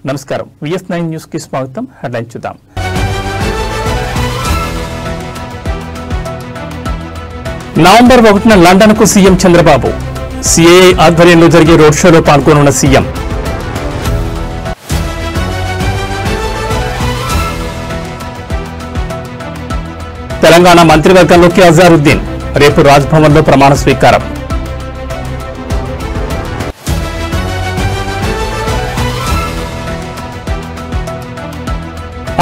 నమస్కారం VS9 news కి స్వాగతం. హెడ్లైన్ చూద్దాం. నవంబర్ 1న లండన్ కు సీఎం చంద్రబాబు. CAA ఆధ్వర్యంలో జరిగే రోడ్ షోలో పాల్గొనున్న సీఎం. తెలంగాణ మంత్రివర్గంలోకి అజారుద్దీన్. రేపు రాజ్భవన్ లో ప్రమాణ స్వీకారం.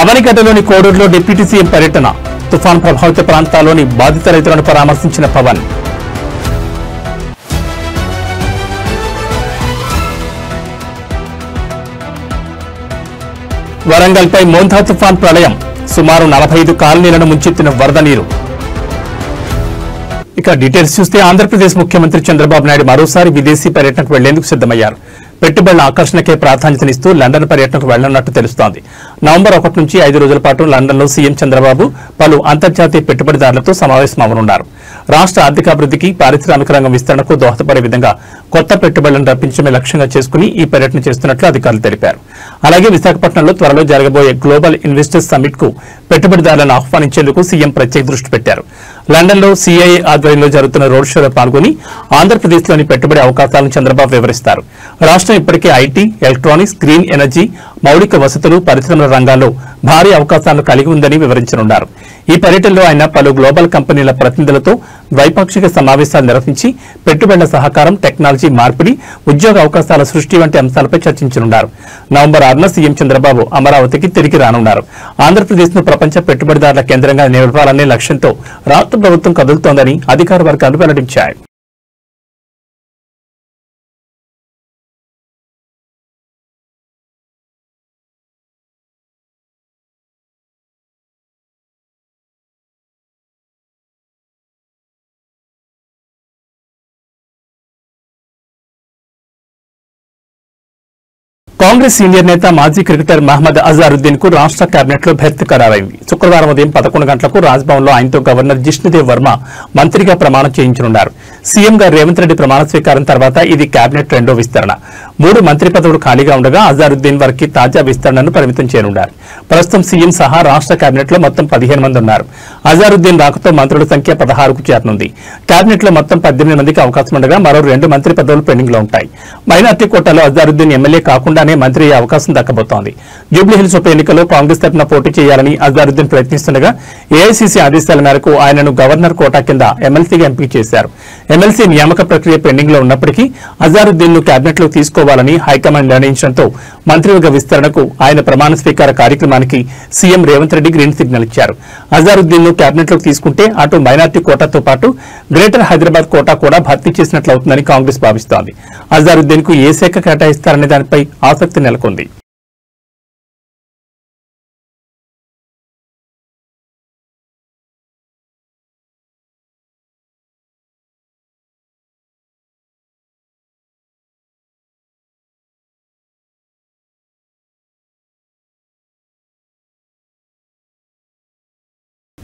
అవనిగడ్డలోని కోడూరులో డిప్యూటీ సీఎం పర్యటన. తుఫాన్ ప్రభావిత ప్రాంతాల్లోని బాధిత రైతులను పరామర్శించిన పవన్. వరంగల్పై మోంధా తుఫాన్ ప్రళయం. సుమారు 45 కాలనీలను ముంచెత్తిన వరద నీరు. ఇక డీటెయిల్స్ చూస్తే ఆంధ్రప్రదేశ్ ముఖ్యమంత్రి చంద్రబాబు నాయుడు మరోసారి విదేశీ పర్యటనకు వెళ్లేందుకు సిద్దమయ్యారు. పెట్టుబడుల ఆకర్షణకే ప్రాధాన్యతనిస్తూ లండన్ పర్యటనకు వెళ్లనున్నట్టు తెలుస్తోంది. నవంబర్ 1 నుంచి 5 రోజుల పాటు లండన్లో సీఎం చంద్రబాబు పలు అంతర్జాతీయ పెట్టుబడిదారులతో సమావేశమవనున్నారు. రాష్ట్ర ఆర్థికాభివృద్ధికి, పారిశ్రామిక రంగం విస్తరణకు దోహదపడే విధంగా కొత్త పెట్టుబడులను రప్పించడమే లక్ష్యంగా చేసుకుని ఈ పర్యటన చేస్తున్నట్లు అధికారులు తెలిపారు. అలాగే విశాఖపట్నంలో త్వరలో జరగబోయే గ్లోబల్ ఇన్వెస్టర్స్ సమ్మిట్ కు పెట్టుబడిదారులను ఆహ్వానించేందుకు సీఎం ప్రత్యేక దృష్టి పెట్టారు. లండన్లో CAA ఆధ్వర్యంలో జరుగుతున్న రోడ్ షోలో పాల్గొని ఆంధ్రప్రదేశ్లోని పెట్టుబడి అవకాశాలను చంద్రబాబు వివరిస్తారు. రాష్ట్రం ఇప్పటికే ఐటీ, ఎలక్ట్రానిక్స్, గ్రీన్ ఎనర్జీ, మౌలిక వసతులు, పరిశ్రమల రంగాల్లో భారీ అవకాశాలను కలిగి ఉందని వివరించనున్నారు. ఈ పర్యటనలో ఆయన పలు గ్లోబల్ కంపెనీల ప్రతినిధులతో ద్వైపాక్షిక సమావేశాలు నిర్వహించి పెట్టుబడుల సహకారం, టెక్నాలజీ మార్పిడి, ఉద్యోగ అవకాశాల సృష్టి వంటి అంశాలపై చర్చించనున్నారు. నవంబర్ 6న సీఎం చంద్రబాబు అమరావతికి తిరిగి రానున్నారు. ఆంధ్రప్రదేశ్ ను ప్రపంచ పెట్టుబడిదారుల కేంద్రంగా నిలపాలనే లక్ష్యంతో రాష్ట్ర ప్రభుత్వం కదులుతోందని అధికార వర్గాలు వెల్లడించాయి. కాంగ్రెస్ సీనియర్ నేత మాజీ క్రికెటర్ మహమ్మద్ అజారుద్దీన్ కు రాష్ట్ర కేబినెట్ లో భర్తీ ఖరారైంది. శుక్రవారం ఉదయం 11 గంటలకు రాజ్భవన్ లో ఆయనతో గవర్నర్ జిష్ణుదేవ్ వర్మ మంత్రిగా ప్రమాణం చేయించనున్నారు. సీఎంగా రేవంత్ రెడ్డి ప్రమాణ స్వీకారం తర్వాత ఇది కేబినెట్ రెండో విస్తరణ. 3 మంత్రి పదవులు ఖాళీగా ఉండగా అజారుద్దీన్ వారికి తాజా విస్తరణను పరిమితం చేయనున్నారు. ప్రస్తుతం సీఎం సహా రాష్ట్ర కేబినెట్ లో మొత్తం 15 మంది ఉన్నారు. అజారుద్దీన్ రాకతో మంత్రుల సంఖ్య 16కు చేరనుంది. కేబినెట్ లో మొత్తం 18 మందికి అవకాశం ఉండగా మరో 2 మంత్రి పదవులు పెండింగ్ లో ఉంటాయి. మైనార్టీ కోటాలో అజారుద్దీన్ ఎమ్మెల్యే కాకుండానే మంత్రి అయ్యే అవకాశం దక్కబోతోంది. జూబ్లీహిల్స్ ఉప ఎన్నికల్లో కాంగ్రెస్ తరఫున పోటీ చేయాలని అజారుద్దీన్ ప్రయత్నిస్తుండగా AICC ఆదేశాల మేరకు ఆయనను గవర్నర్ కోటా కింద ఎమ్మెల్సీగా ఎంపిక చేశారు. ఎమ్మెల్సీ నియామక ప్రక్రియ పెండింగ్ లో ఉన్నప్పటికీ అజారుద్దీన్ ను కేబినెట్ లో తీసుకోవాలని హైకమాండ్ నిర్ణయించడంతో మంత్రివర్గ విస్తరణకు ఆయన ప్రమాణ స్వీకార కార్యక్రమానికి CM Revanth Reddy green signal ఇచ్చారు. అజారుద్దీన్ ను కేబినెట్ లోకి తీసుకుంటే అటు మైనార్టీ కోటాతో పాటు గ్రేటర్ హైదరాబాద్ కోటా కూడా భర్తీ చేసినట్లవుతుందని కాంగ్రెస్ భావిస్తోంది. అజారుద్దీన్ కు ఏ శాఖ కేటాయిస్తారనే దానిపై ఆసక్తి నెలకొంది.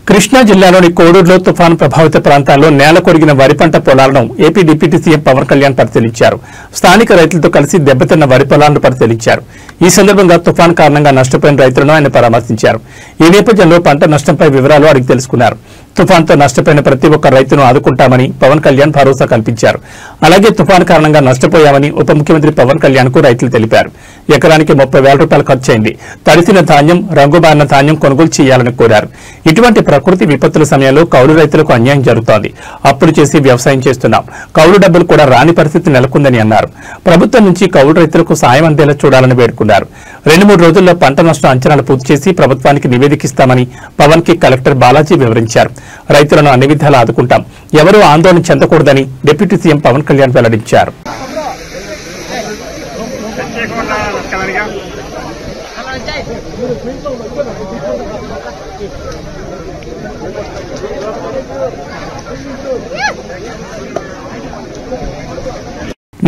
కృష్ణా జిల్లాలోని కోడూరులో తుఫాను ప్రభావిత ప్రాంతాల్లో నేల కొరిగిన వరి పంట పొలాలను AP deputy CM Pawan Kalyan పరిశీలించారు. స్థానిక రైతులతో కలిసి దెబ్బతిన్న వరి పొలాలను పరిశీలించారు. ఈ సందర్భంగా తుఫాను కారణంగా నష్టపోయిన రైతులను ఆయన పరామర్శించారు. ఈ నేపథ్యంలో పంట నష్టంపై వివరాలు అడిగి తెలుసుకున్నారు. తుఫాన్తో నష్టపోయిన ప్రతి ఒక్క రైతును ఆదుకుంటామని పవన్ కళ్యాణ్ భరోసా కల్పించారు. అలాగే తుఫాను కారణంగా నష్టపోయామని ఉప ముఖ్యమంత్రి పవన్ కళ్యాణ్ కు రైతులు తెలిపారు. ఎకరానికి 30,000 రూపాయలు ఖర్చయింది. తడిసిన ధాన్యం, రంగుబారిన ధాన్యం కొనుగోలు చేయాలని కోరారు. ఇటువంటి ప్రకృతి విపత్తుల సమయంలో కౌలు రైతులకు అన్యాయం జరుగుతోంది. అప్పులు చేసి వ్యవసాయం చేస్తున్నాం. కౌలు డబ్బులు కూడా రాని పరిస్థితి నెలకొందని అన్నారు. ప్రభుత్వం నుంచి కౌలు రైతులకు సాయం అందేలా చూడాలని వేడుకున్నారు. 2-3 రోజుల్లో పంట నష్టం అంచనాలు పూర్తి చేసి ప్రభుత్వానికి నివేదికిస్తామని పవన్ కి కలెక్టర్ బాలాజీ వివరించారు. రైతులను అన్ని విధాలా ఆదుకుంటాం. ఎవరూ ఆందోళన చెందకూడదని డిప్యూటీ సీఎం పవన్ కళ్యాణ్ వెల్లడించారు.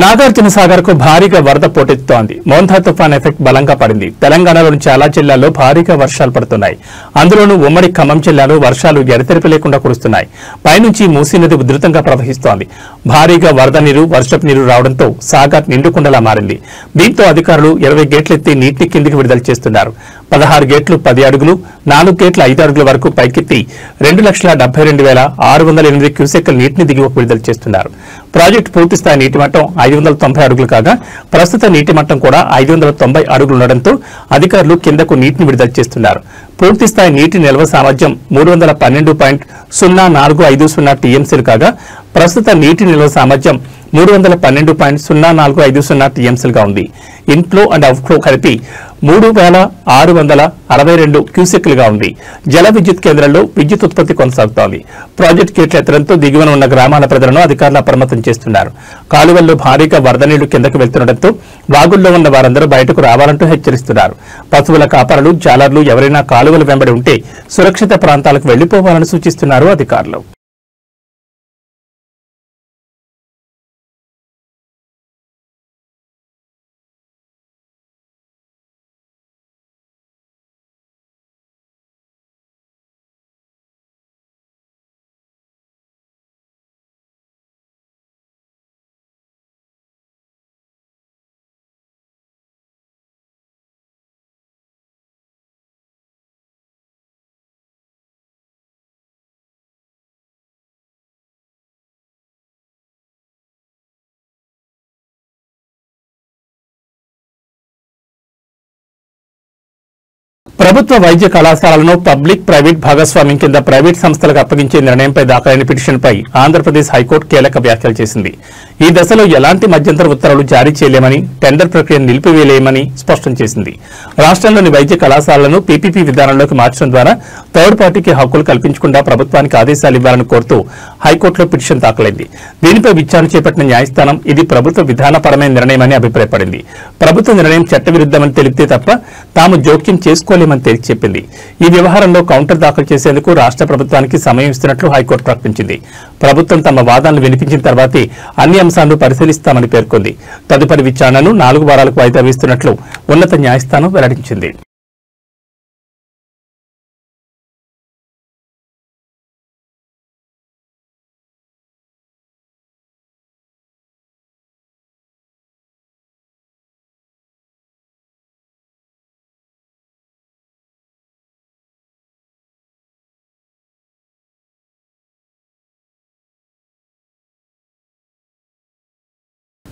నాగార్జున సాగర్ కు భారీగా వరద పోటెత్తుతోంది. మోంథా తుఫాన్ ఎఫెక్ట్ బలంగా పడింది. తెలంగాణలోని చాలా జిల్లాల్లో భారీగా వర్షాలు పడుతున్నాయి. అందులోనూ ఉమ్మడి ఖమ్మం జిల్లాలో వర్షాలు ఎడతెరిపి లేకుండా కురుస్తున్నాయి. పైనుంచి మూసీ నది ఉధృతంగా ప్రవహిస్తోంది. భారీగా వరద నీరు, వర్షపు నీరు రావడంతో సాగర్ నిండుకుండలా మారింది. దీంతో అధికారులు 20 గేట్లెత్తి నీటిని కిందికి విడుదల చేస్తున్నారు. 16 గేట్లు 10 అడుగులు, 4 గేట్ల 5 అడుగుల వరకు పైకెత్తి 2,72,608 క్యూసెక్కుల నీటిని దిగువకు విడుదల చేస్తున్నారు. ప్రాజెక్టు పూర్తిస్థాయి నీటి మట్టం 590 అడుగులు కాగా ప్రస్తుత నీటి మట్టం కూడా 590 అడుగులు ఉండడంతో అధికారులు కిందకు నీటిని విడుదల చేస్తున్నారు. పూర్తిస్థాయి నీటి నిల్వ సామర్థ్యం 312.0450 టీఎంసీలు కాగా ప్రస్తుత నీటి నిల్వ సామర్థ్యం 312.0450 టీఎంసీలుగా ఉంది. ఇన్ఫ్లో అండ్ అవుట్ఫ్లో కలిపి 3,662 క్యూసెక్లుగా ఉంది. జల విద్యుత్ కేంద్రంలో విద్యుత్ ఉత్పత్తి కొనసాగుతోంది. ప్రాజెక్టు గేట్లు ఎత్తడంతో దిగువన ఉన్న గ్రామాల ప్రజలను అధికారులు అప్రమత్తం చేస్తున్నారు. కాలువల్లో భారీగా వరద నీళ్లు కిందకు వెళ్తుండటంతో వాగుల్లో ఉన్న వారందరూ బయటకు రావాలంటూ హెచ్చరిస్తున్నారు. పశువుల కాపరులు, జాలర్లు ఎవరైనా కాలువల వెంబడి ఉంటే సురక్షిత ప్రాంతాలకు వెళ్లిపోవాలని సూచిస్తున్నారు అధికారులు. ప్రభుత్వ వైద్య కళాశాలను పబ్లిక్ ప్రైవేట్ భాగస్వామ్యం కింద ప్రైవేట్ సంస్థలకు అప్పగించే నిర్ణయంపై దాఖలైన పిటిషన్పై ఆంధ్రప్రదేశ్ హైకోర్టు కీలక వ్యాఖ్యలు చేసింది. ఈ దశలో ఎలాంటి మధ్యంతర ఉత్తర్వులు జారీ చేయలేమని, టెండర్ ప్రక్రియను నిలిపివేయలేమని స్పష్టం చేసింది. రాష్ట్రంలోని వైద్య కళాశాలను పీపీపీ విధానంలోకి మార్చడం ద్వారా థర్డ్ పార్టీకి హక్కులు కల్పించకుండా ప్రభుత్వానికి ఆదేశాలు ఇవ్వాలని కోరుతూ హైకోర్టులో పిటిషన్ దాఖలైంది. దీనిపై విచారణ చేపట్టిన న్యాయస్థానం ఇది ప్రభుత్వ విధానపరమైన నిర్ణయమని అభిప్రాయపడింది. ప్రభుత్వ నిర్ణయం చట్టవిరుద్దమని తెలిపితే తప్ప తాము జోక్యం చేసుకోలేమని తేల్చి చెప్పింది. ఈ వ్యవహారంలో కౌంటర్ దాఖలు చేసేందుకు రాష్ట్ర ప్రభుత్వానికి సమయం ఇస్తున్నట్లు హైకోర్టు ప్రకటించింది. ప్రభుత్వం తమ వాదనలు వినిపించిన తర్వాతే అన్ని అంశాలను పరిశీలిస్తామని పేర్కొంది. తదుపరి విచారణను 4 వారాలకు వాయిదా వేస్తున్నట్లు ఉన్నత న్యాయస్థానం వెల్లడించింది.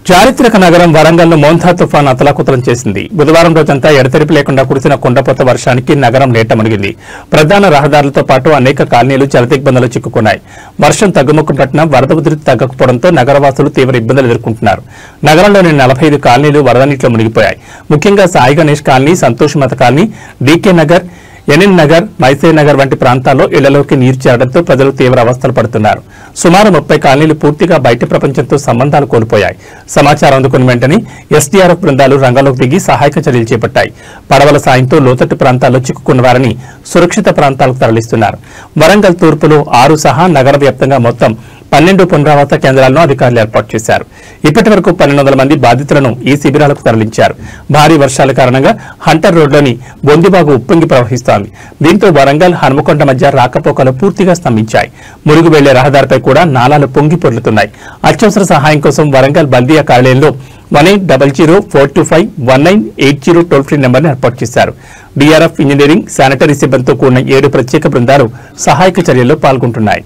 చారిత్రక నగరం వరంగల్ను మోంథా తుఫాన్ అతలాకుతలం చేసింది. బుధవారం రోజంతా ఎడతెరిపి లేకుండా కురిసిన కుండపోత వర్షానికి నగరం నీట మునిగింది. ప్రధాన రహదారులతో పాటు అనేక కాలనీలు జలదిగ్బంధంలో చిక్కుకున్నాయి. వర్షం తగ్గుముఖం పట్టిన వరద ఉధృతి తగ్గకపోవడంతో నగరవాసులు తీవ్ర ఇబ్బందులు ఎదుర్కొంటున్నారు. నగరంలోని 45 కాలనీలు వరద నీటిలో మునిగిపోయాయి. ముఖ్యంగా సాయి గణేష్ కాలనీ, సంతోష్ మత colony, DK Nagar, NN Nagar, మైసే నగర్ వంటి ప్రాంతాల్లో ఇళ్లలోకి నీరు చేరడంతో ప్రజలు తీవ్ర అవస్థలు పడుతున్నారు. సుమారు 30 కాలనీలు పూర్తిగా బయట ప్రపంచంతో సంబంధాలు కోల్పోయాయి. సమాచారం అందుకున్న వెంటనే ఎస్డీఆర్ఎఫ్ బృందాలు రంగంలోకి దిగి సహాయక చర్యలు చేపట్టాయి. పడవల సాయంతో లోతట్టు ప్రాంతాల్లో చిక్కుకున్న వారిని సురక్షిత ప్రాంతాలకు తరలిస్తున్నారు. వరంగల్ తూర్పులో 6 సహా నగర వ్యాప్తంగా మొత్తం 12 పునరావాస కేంద్రాలను అధికారులు ఏర్పాటు చేశారు. ఇప్పటి వరకు 1200 మంది బాధితులను ఈ శిబిరాలకు తరలించారు. భారీ వర్షాల కారణంగా హంటర్ రోడ్లోని బొందిబాగు ఉప్పొంగి ప్రవహిస్తోంది. దీంతో వరంగల్, హనుమకొండ మధ్య రాకపోకలు పూర్తిగా స్తంభించాయి. మురుగు వెళ్లే రహదారిపై కూడా నాలాలు పొంగి పొర్లుతున్నాయి. అత్యవసర సహాయం కోసం వరంగల్ బల్దియా కార్యాలయంలో 1800-425-1980 టోల్ ఫ్రీ నెంబర్ను ఏర్పాటు చేశారు. డీఆర్ఎఫ్, ఇంజనీరింగ్, శానిటరీ సిబ్బందితో కూడిన 7 ప్రత్యేక బృందాలు సహాయక చర్యల్లో పాల్గొంటున్నాయి.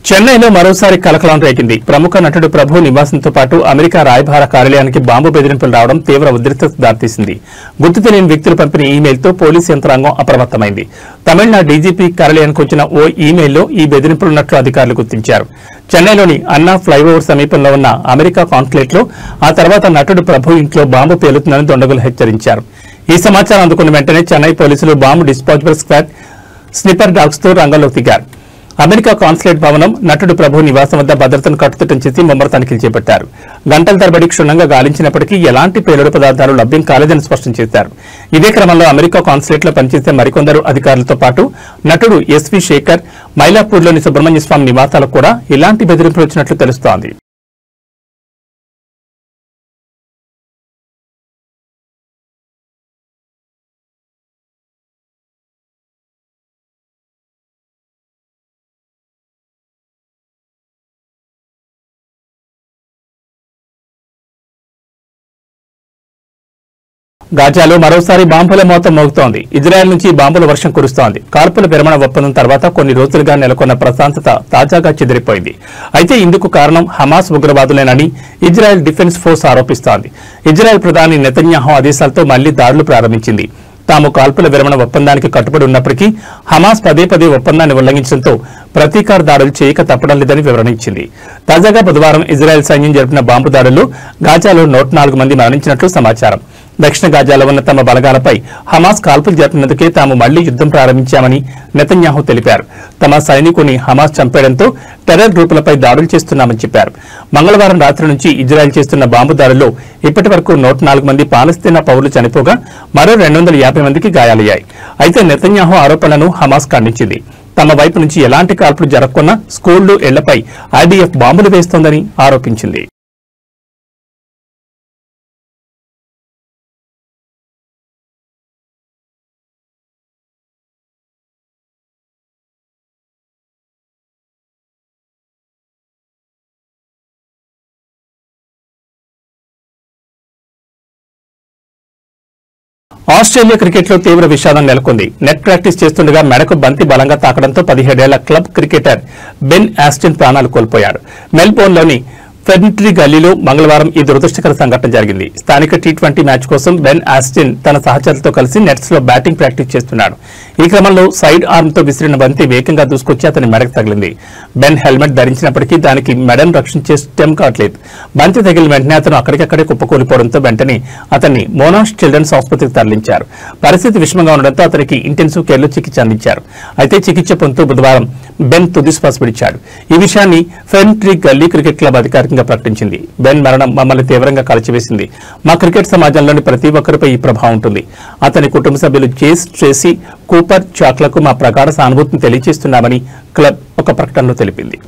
చెన్నైలో మరోసారి కలకలం రేగింది. ప్రముఖ నటుడు ప్రభు నివాసంతో పాటు అమెరికా రాయబార కార్యాలయానికి బాంబు బెదిరింపులు రావడం తీవ్ర ఉద్రిక్తతకు దారితీసింది. గుర్తు తెలియని వ్యక్తులు పంపిన ఈమెయిల్తో పోలీసు యంత్రాంగం అప్రమత్తమైంది. తమిళనాడు డీజీపీ కార్యాలయానికి వచ్చిన ఓ ఈమెయిల్లో ఈ బెదిరింపులున్నట్లు అధికారులు గుర్తించారు. చెన్నైలోని అన్నా ఫ్లైఓవర్ సమీపంలో ఉన్న అమెరికా కాన్సులేట్లో ఆ తర్వాత నటుడు ప్రభు ఇంట్లో బాంబు పేలుతుందని దుండగులు హెచ్చరించారు. ఈ సమాచారం అందుకున్న వెంటనే చెన్నై పోలీసులు బాంబు డిస్పాచబుల్ స్క్వాడ్ స్నిపర్ డాగ్స్ తో రంగంలోకి దిగారు. అమెరికా కాన్సులేట్ భవనం, నటుడు ప్రభు నివాసం వద్ద భద్రతను కట్టుదిట్టం చేసి ముమ్మర తనిఖీలు చేపట్టారు. గంటల తరబడి క్షుణ్ణంగా గాలించినప్పటికీ ఎలాంటి పేలుడు పదార్థాలు లభ్యం కాలేదని స్పష్టం చేశారు. ఇదే క్రమంలో అమెరికా కాన్సులేట్లో పనిచేసే మరికొందరు అధికారులతో పాటు నటుడు ఎస్వి శేఖర్, మైలాపూర్లోని సుబ్రహ్మణ్య స్వామి నివాసాలకు కూడా ఇలాంటి బెదిరింపులు వచ్చినట్లు తెలుస్తోంది. గాజాలో మరోసారి బాంబుల మోత మోగుతోంది. ఇజ్రాయెల్ నుంచి బాంబుల వర్షం కురుస్తోంది. కాల్పుల విరమణ ఒప్పందం తర్వాత కొన్ని రోజులుగా నెలకొన్న ప్రశాంతత తాజాగా చెదిరిపోయింది. అయితే ఇందుకు కారణం హమాస్ ఉగ్రవాదులేనని ఇజ్రాయెల్ డిఫెన్స్ ఫోర్స్ ఆరోపిస్తోంది. ఇజ్రాయెల్ ప్రధాని నెతన్యాహు ఆదేశాలతో మళ్లీ దాడులు ప్రారంభించింది. తాము కాల్పుల విరమణ ఒప్పందానికి కట్టుబడి ఉన్నప్పటికీ హమాస్ పదే పదే ఒప్పందాన్ని ఉల్లంఘించడంతో ప్రతీకార దాడులు చేయక తప్పడం లేదని వివరణించింది. తాజాగా బుధవారం ఇజ్రాయెల్ సైన్యం జరిపిన బాంబు దాడుల్లో గాజాలో 104 మంది మరణించినట్లు సమాచారం. దక్షిణ గాజాలో ఉన్న తమ బలగాలపై హమాస్ కాల్పులు జరిపినందుకే తాము మళ్లీ యుద్దం ప్రారంభించామని నెతన్యాహు తెలిపారు. తమ సైనికుని హమాస్ చంపేయడంతో టెర్రర్ గ్రూపులపై దాడులు చేస్తున్నామని చెప్పారు. మంగళవారం రాత్రి నుంచి ఇజ్రాయెల్ చేస్తున్న బాంబు దాడుల్లో ఇప్పటి వరకు 104 మంది పాలస్తీనా పౌరులు చనిపోగా మరో 250 మందికి గాయాలయ్యాయి. అయితే నెతన్యాహు ఆరోపణలను హమాస్ ఖండించింది. తమ వైపు నుంచి ఎలాంటి కాల్పులు జరగకున్నా స్కూళ్లు, ఇళ్లపై ఐడీఎఫ్ బాంబులు వేస్తోందని ఆరోపించింది. ఆస్ట్రేలియా క్రికెట్లో తీవ్ర విషాదం నెలకొంది. నెట్ ప్రాక్టీస్ చేస్తుండగా మెడకు బంతి బలంగా తాకడంతో 17 ఏళ్ల క్లబ్ క్రికెటర్ బెన్ ఆస్టిన్ ప్రాణాలు కోల్పోయాడు. మెల్బోర్న్లోని ఫెర్నిట్రీ గల్లీలో మంగళవారం ఈ దురదృష్టకర సంఘటన జరిగింది. స్థానిక టీ20 మ్యాచ్ కోసం బెన్ ఆస్టిన్ తన సహచరులతో కలిసి నెట్స్ లో బ్యాటింగ్ ప్రాక్టీస్ చేస్తున్నాడు. ఈ క్రమంలో సైడ్ ఆర్మ్ తో విసిరిన బంతి వేగంగా దూసుకొచ్చి అతని మెడకు తగిలింది. బెన్ హెల్మెట్ ధరించినప్పటికీ దానికి మెడను రక్షించే స్టెమ్ కావట్లేదు. బంతి తగిలిన వెంటనే అతను అక్కడికక్కడే కుప్పకూలిపోవడంతో వెంటనే అతన్ని మోనాష్ చిల్డ్రన్స్ ఆసుపత్రికి తరలించారు. పరిస్థితి విషమంగా ఉండడంతో అతనికి ఇంటెన్సివ్ కేర్లో చికిత్స అందించారు. అయితే చికిత్స పొందుతూ బుధవారం బెన్ తుది శ్వాస విడిచాడు. ఈ విషయాన్ని ఫెర్నిట్రీ గల్లీ క్రికెట్ క్లబ్ అధికారికంగా ప్రకటించింది. బెన్ మరణం మమ్మల్ని తీవ్రంగా కలిచివేసింది. మా క్రికెట్ సమాజంలోని ప్రతి ఒక్కరిపై ఈ ప్రభావం ఉంటుంది. అతని కుటుంబ సభ్యులు జేస్, ట్రేసీ, కూపర్, చాక్లకు మా ప్రగాఢ సానుభూతిని తెలియజేస్తున్నామని క్లబ్ ఒక ప్రకటనలో తెలిపింది.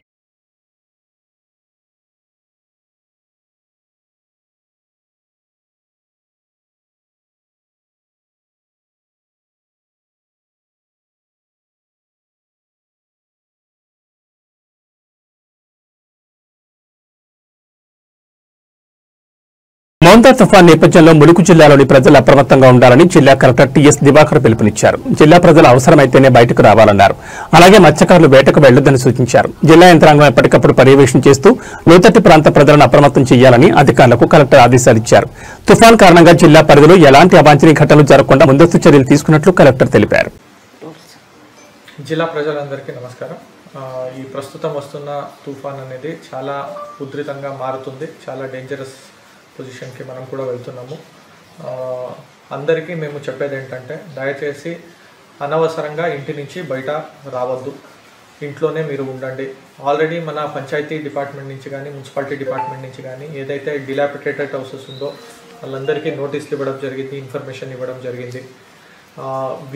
మోంతా తుఫాన్ నేపథ్యంలో ములుగు జిల్లాలోని ప్రజలు అప్రమత్తంగా ఉండాలని జిల్లా కలెక్టర్ టీఎస్ దివాకర్ పిలుపునిచ్చారు. జిల్లా ప్రజలు అవసరమైతేనే బయటకు రావాలన్నారు. అలాగే మత్స్యకారులు వేటకు వెళ్లొద్దని సూచించారు. జిల్లా యంత్రాంగం ఎప్పటికప్పుడు పర్యవేక్షణ చేస్తూ లోతట్టు ప్రాంత ప్రజలను అప్రమత్తం చేయాలని అధికారులకు కలెక్టర్ ఆదేశాలిచ్చారు. తుఫాన్ కారణంగా జిల్లా పరిధిలో ఎలాంటి అవాంఛనీయ ఘటనలు జరగకుండా ముందస్తు చర్యలు తీసుకున్నట్లు కలెక్టర్ తెలిపారు. జిల్లా ప్రజలందరికీ నమస్కారం. ఈ ప్రస్తుతం వస్తున్న తుఫాన్ అనేది చాలా ఉధృతంగా మారుతుంది. చాలా డేంజరస్ పొజిషన్కి మనం కూడా వెళ్తున్నాము. అందరికీ మేము చెప్పేది ఏంటంటే దయచేసి అనవసరంగా ఇంటి నుంచి బయట రావద్దు, ఇంట్లోనే మీరు ఉండండి. ఆల్రెడీ మన పంచాయతీ డిపార్ట్మెంట్ నుంచి కానీ మున్సిపాలిటీ డిపార్ట్మెంట్ నుంచి కానీ ఏదైతే డిలాపిటేటెడ్ హౌసెస్ ఉందో వాళ్ళందరికీ నోటీసులు ఇవ్వడం జరిగింది, ఇన్ఫర్మేషన్ ఇవ్వడం జరిగింది.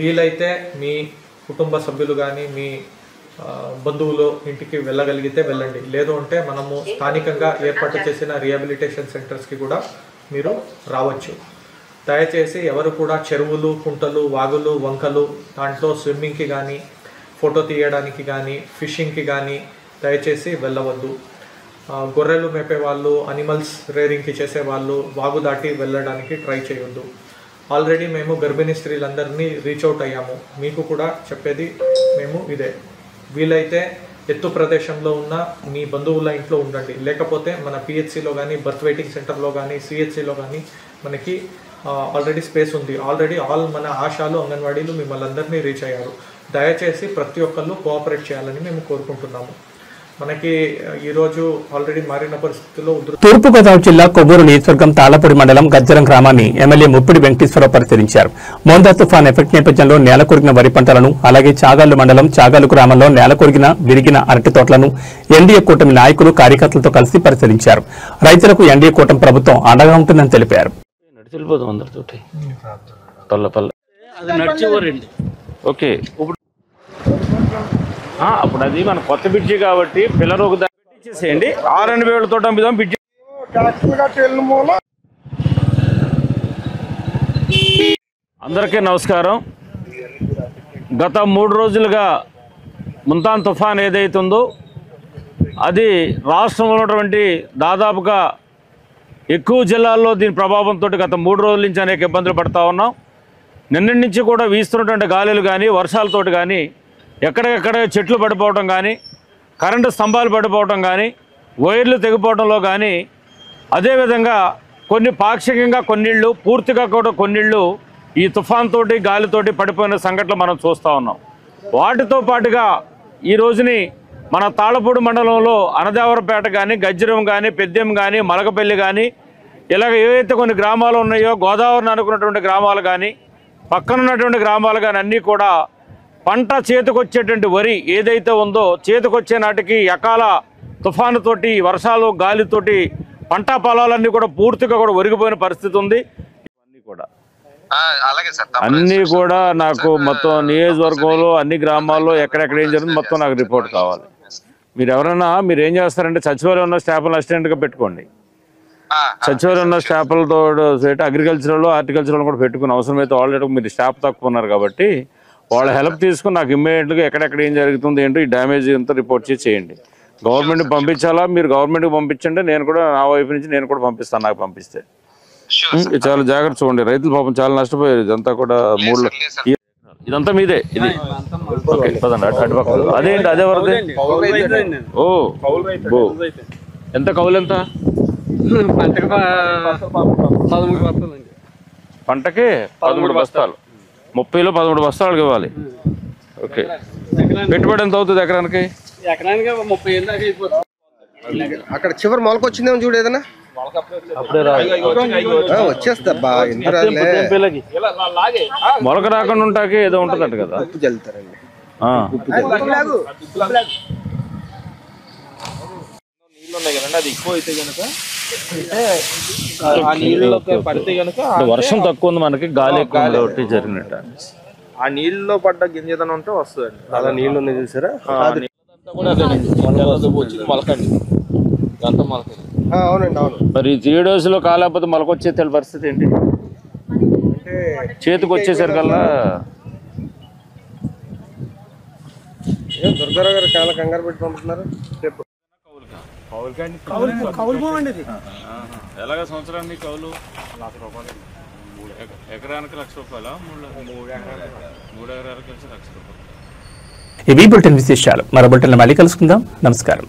వీలైతే మీ కుటుంబ సభ్యులు కానీ మీ బంధువులు ఇంటికి వెళ్ళగలిగితే వెళ్ళండి. లేదు అంటే మనము స్థానికంగా ఏర్పాటు చేసిన రిహాబిలిటేషన్ సెంటర్స్కి కూడా మీరు రావచ్చు. దయచేసి ఎవరు కూడా చెరువులు, కుంటలు, వాగులు, వంకలు దాంట్లో స్విమ్మింగ్కి కానీ ఫోటో తీయడానికి కానీ ఫిషింగ్కి కానీ దయచేసి వెళ్ళవద్దు. గొర్రెలు మేపేవాళ్ళు, అనిమల్స్ రేరింగ్కి చేసేవాళ్ళు వాగు దాటి వెళ్ళడానికి ట్రై చేయొద్దు. ఆల్రెడీ మేము గర్భిణీ స్త్రీలందరినీ రీచ్ అవుట్ అయ్యాము. మీకు కూడా చెప్పేది మేము ఇదే, వీలైతే ఎత్తు ప్రదేశంలో ఉన్న మీ బంధువుల ఇంట్లో ఉండండి. లేకపోతే మన పిహెచ్సిలో కానీ బర్త్ వెయిటింగ్ సెంటర్లో కానీ సిహెచ్సిలో కానీ మనకి ఆల్రెడీ స్పేస్ ఉంది. ఆల్రెడీ మన ఆశాలు, అంగన్వాడీలు మిమ్మల్ని అందరినీ రీచ్ అయ్యారు. దయచేసి ప్రతి ఒక్కళ్ళు కోఆపరేట్ చేయాలని మేము కోరుకుంటున్నాము. మనకి ఈరోజు ఆల్రెడీ మారిన పరిస్థితుల్లో తూర్పుగోదావరి జిల్లా కొవ్వూరు నియోజకవర్గం తాళ్లపూడి మండలం గజ్జరం గ్రామాన్ని ఎమ్మెల్యే ముప్పిడి వెంకటేశ్వరరావు పరిశీలించారు. మోందా తుఫాన్ ఎఫెక్ట్ నేపథ్యంలో నేల కొరిగిన వరి పంటలను, అలాగే చాగాళ్లు మండలం చాగాలు గ్రామంలో నేల కొరిగిన విరిగిన అరటి తోటలను ఎన్డీఏ కూటమి నాయకులు, కార్యకర్తలతో కలిసి పరిశీలించారు. రైతులకు ఎన్డీఏ కూటమి ప్రభుత్వం అండగా ఉంటుందని తెలిపారు. అప్పుడు అది మన కొత్త బ్రిడ్జి కాబట్టి పిల్లలు ఒక ఇచ్చేసేయండి. 6 వేలతో అమ్ముదాం బ్రిడ్జి. అందరికీ నమస్కారం. గత 3 రోజులుగా ముంతాన్ తుఫాన్ ఏదైతుందో అది రాష్ట్రంలో ఉన్నటువంటి దాదాపుగా ఎక్కువ జిల్లాల్లో దీని ప్రభావంతో గత 3 రోజుల నుంచి అనేక ఇబ్బందులు పడుతూ ఉన్నాం. నిన్నటి నుంచి కూడా వీస్తున్నటువంటి గాలులు కానీ వర్షాలతోటి కానీ ఎక్కడెక్కడ చెట్లు పడిపోవడం కానీ, కరెంటు స్తంభాలు పడిపోవడం కానీ, వైర్లు తెగిపోవడంలో కానీ, అదేవిధంగా కొన్ని పాక్షికంగా కొన్నిళ్ళు, పూర్తిగా కూడా కొన్నిళ్ళు ఈ తుఫాన్ తోటి గాలితోటి పడిపోయిన సంఘటనలు మనం చూస్తూ ఉన్నాం. వాటితో పాటుగా ఈ రోజుని మన తాళపూడి మండలంలో అనదేవరపేట కానీ, గజ్జరం కానీ, పెద్దెం కానీ, మలకపల్లి కానీ, ఇలాగ ఏవైతే కొన్ని గ్రామాలు ఉన్నాయో గోదావరిని అనుకున్నటువంటి గ్రామాలు కానీ, పక్కనున్నటువంటి గ్రామాలు కానీ అన్నీ కూడా పంట చేతికొచ్చేటువంటి వరి ఏదైతే ఉందో చేతికొచ్చే నాటికి అకాల తుఫానుతోటి, వర్షాలు, గాలితోటి పంట పొలాలన్నీ కూడా పూర్తిగా కూడా ఒరిగిపోయిన పరిస్థితి ఉంది. అన్నీ కూడా నాకు మొత్తం నియోజకవర్గంలో అన్ని గ్రామాల్లో ఎక్కడెక్కడ ఏం జరుగుతుంది మొత్తం నాకు రిపోర్ట్ కావాలి. మీరు ఏం చేస్తారంటే సచివాలయం ఉన్న స్టాఫ్లను అసిస్టెంట్గా పెట్టుకోండి. సచివాలయం ఉన్న స్టాఫ్లతో అగ్రికల్చర్లో, హార్టికల్చర్లో కూడా పెట్టుకుని అవసరమైతే ఆల్రెడీ మీరు స్టాఫ్ తక్కువ ఉన్నారు కాబట్టి వాళ్ళ హెల్ప్ తీసుకుని నాకు ఇమ్మీడియట్గా ఎక్కడెక్కడ ఏం జరుగుతుంది ఏంటో ఈ డ్యామేజ్ అంతా రిపోర్ట్ చేయండి. గవర్నమెంట్కి పంపించాలా, మీరు గవర్నమెంట్కి పంపించండి, నేను కూడా నా వైపు నుంచి నేను కూడా పంపిస్తాను. నాకు పంపిస్తే చాలా జాగ్రత్త చూడండి, రైతులు పాపం చాలా నష్టపోయారు. ఇదంతా కూడా ఇదంతా మీదే. ఇది ఓకే, పదండి అటుపక్క. అదేంటి అదే వరదే? ఓ ఎంత కౌలు ఎంత? పంటకి 13 బస్తాలు, 30లో 13 బస్తాలకు ఇవ్వాలి. ఓకే, పెట్టుబడి ఎంత అవుతుంది ఎకరానికి? అక్కడ చివరి మొలక వచ్చిందేమో చూడు, ఏదైనా వచ్చేస్తా. మొలక రాకుండా ఉంటాకే ఏదో ఉంటుందంట కదా, ఉప్పు చల్లుతారండి. నీళ్ళు ఉన్నాయి కదండి, అది ఎక్కువ అయితే కనుక ఆ నీళ్ళలో పడితే కనుక వర్షం తక్కువ ఉంది మనకి, గాలి ఎక్కువ జరిగినట్టు. ఆ నీళ్ళలో పడ్డ గింజదనం ఉంటే వస్తుందండి. అలా నీళ్ళు ఉన్నాయి చూసారా? మొలకండి అంతా మొలకండి. అవునండి, అవును. మరి 3 డోసులో కాలేకపోతే మొలకొచ్చే పరిస్థితి ఏంటి? చేతికి వచ్చేసరికల్లా దుర్గారావు గారు చాలా కంగారు పెట్టి పంపుతున్నారు. ఎలాగ సంవత్సరానికి కౌలు? ₹1,00,000. ఎకరానికి ₹1,00,000. 3 ఎకరాలకు కలిసి ₹1,00,000. ఇవి బులెటిన్ విశేషాలు. మరో బులెటిన్లో మళ్ళీ కలుసుకుందాం. నమస్కారం.